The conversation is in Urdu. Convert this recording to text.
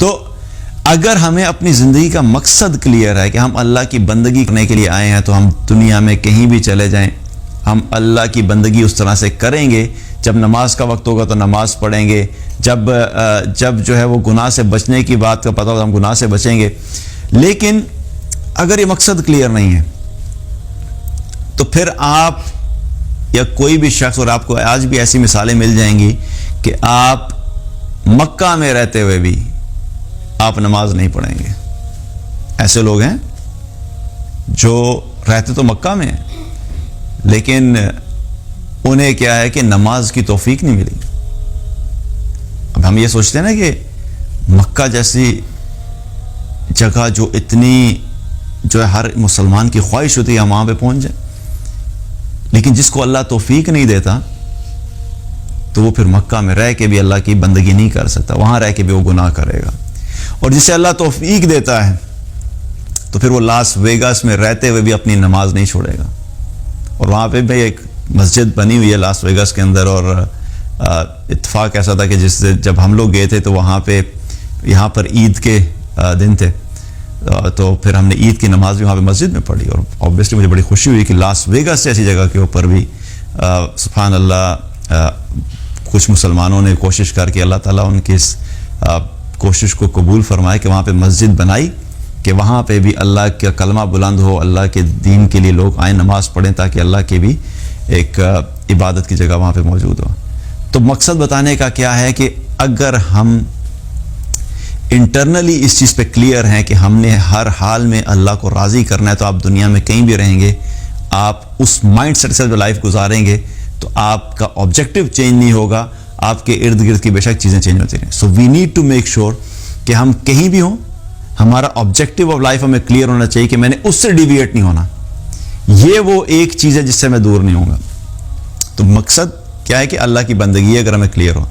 تو اگر ہمیں اپنی زندگی کا مقصد کلیئر ہے کہ ہم اللہ کی بندگی کرنے کے لیے آئے ہیں، تو ہم دنیا میں کہیں بھی چلے جائیں ہم اللہ کی بندگی اس طرح سے کریں گے. جب نماز کا وقت ہوگا تو نماز پڑھیں گے، جب جو ہے وہ گناہ سے بچنے کی بات کا پتہ ہوگا ہم گناہ سے بچیں گے. لیکن اگر یہ مقصد کلیئر نہیں ہے تو پھر آپ یا کوئی بھی شخص، اور آپ کو آج بھی ایسی مثالیں مل جائیں گی کہ آپ مکہ میں رہتے ہوئے بھی آپ نماز نہیں پڑھیں گے. ایسے لوگ ہیں جو رہتے تو مکہ میں ہیں لیکن انہیں کیا ہے کہ نماز کی توفیق نہیں ملی. اب ہم یہ سوچتے ہیں نا کہ مکہ جیسی جگہ جو اتنی جو ہے ہر مسلمان کی خواہش ہوتی ہے ہم وہاں پہ پہنچ جائیں، لیکن جس کو اللہ توفیق نہیں دیتا تو وہ پھر مکہ میں رہ کے بھی اللہ کی بندگی نہیں کر سکتا، وہاں رہ کے بھی وہ گناہ کرے گا. اور جسے اللہ توفیق دیتا ہے تو پھر وہ لاس ویگاس میں رہتے ہوئے بھی اپنی نماز نہیں چھوڑے گا. اور وہاں پہ بھی ایک مسجد بنی ہوئی ہے لاس ویگاس کے اندر، اور اتفاق ایسا تھا کہ جب ہم لوگ گئے تھے تو وہاں پہ یہاں پر عید کے دن تھے، تو پھر ہم نے عید کی نماز بھی وہاں پہ مسجد میں پڑھی. اور آبویسلی مجھے بڑی خوشی ہوئی کہ لاس ویگاس جیسی جگہ کے اوپر بھی سبحان اللہ کچھ مسلمانوں نے کوشش کر کے اللہ تعالیٰ ان کی اس کوشش کو قبول فرمائے کہ وہاں پہ مسجد بنائی کہ وہاں پہ بھی اللہ کا کلمہ بلند ہو، اللہ کے دین کے لیے لوگ آئیں نماز پڑھیں تاکہ اللہ کی بھی ایک عبادت کی جگہ وہاں پہ موجود ہو. تو مقصد بتانے کا کیا ہے کہ اگر ہم انٹرنلی اس چیز پہ کلیئر ہیں کہ ہم نے ہر حال میں اللہ کو راضی کرنا ہے، تو آپ دنیا میں کہیں بھی رہیں گے، آپ اس مائنڈ سیٹ سے جو لائف گزاریں گے تو آپ کا آبجیکٹو چینج نہیں ہوگا، آپ کے ارد گرد کی بے شک چیزیں چینج ہوتی رہیں. So we need to make sure کہ ہم کہیں بھی ہوں ہمارا آبجیکٹو آف لائف ہمیں کلیئر ہونا چاہیے کہ میں نے اس سے ڈیویٹ نہیں ہونا. یہ وہ ایک چیز ہے جس سے میں دور نہیں ہوں گا. تو مقصد کیا ہے کہ اللہ کی بندگی اگر ہمیں کلیئر ہو.